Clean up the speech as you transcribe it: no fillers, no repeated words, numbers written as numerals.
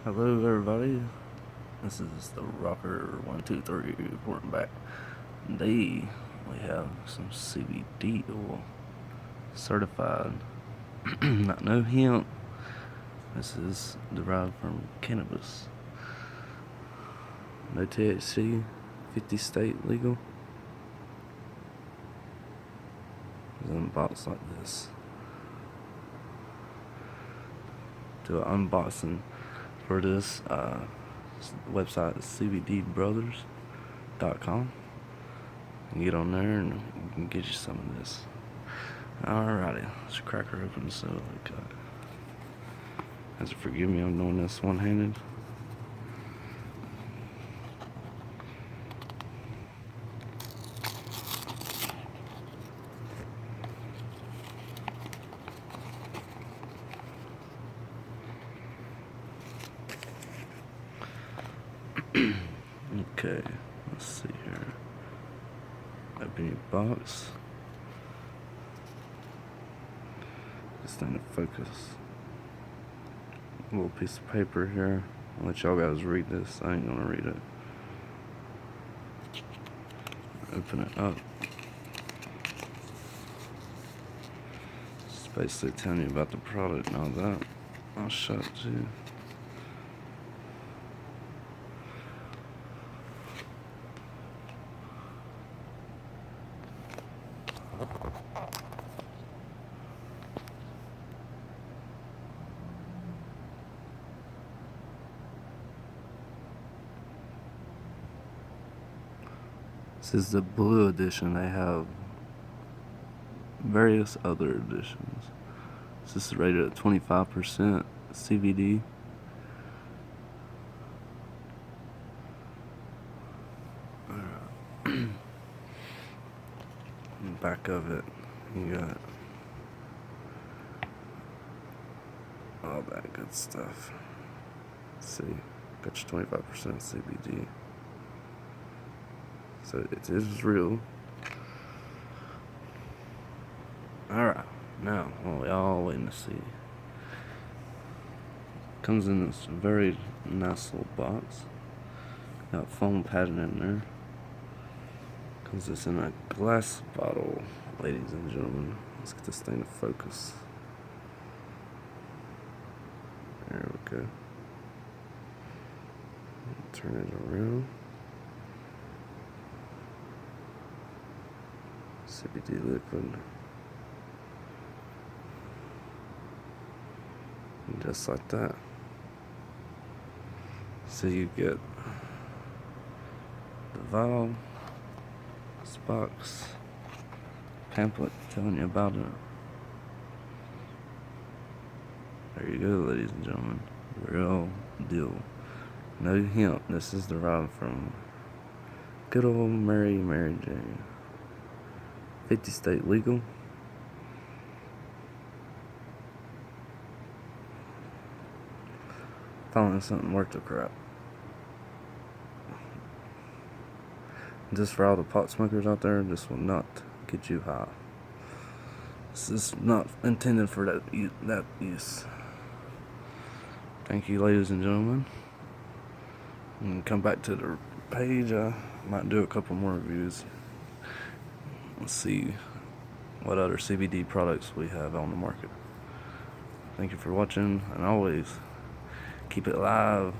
Hello, everybody. This is the Rocker 123 reporting back. Today we have some CBD oil, certified, not no hemp. This is derived from cannabis. No THC, 50 state legal. It's in a box like this. Do an unboxing for this. Website is cbdbrothers.com. You can get on there and you can get you some of this. Alrighty, let's crack her open so like, has to forgive me, I'm doing this one-handed. Okay, let's see here. Open your box. This thing to focus. A little piece of paper here. I'll let y'all guys read this. I ain't gonna read it. Open it up. It's basically telling you about the product and all that. I'll show it to you. This is the blue edition. They have various other editions. This is rated at 25% CBD. Back of it, you got all that good stuff. Let's see, got your 25% CBD. So it is real. Alright, now what we all waiting to see. Comes in this very nice little box. Got foam padding in there. Comes this in a glass bottle, ladies and gentlemen. Let's get this thing to focus. There we go. Turn it around. CBD liquid. And just like that. So you get the vial, this box, pamphlet telling you about it. There you go, ladies and gentlemen. Real deal. No hemp. This is derived from good old Mary Jane. 50 state legal. Finally something worth the crap. Just for all the pot smokers out there, this will not get you high. This is not intended for that use. Thank you, ladies and gentlemen. And come back to the page. I might do a couple more reviews. Let's see what other CBD products we have on the market. Thank you for watching, and always keep it live.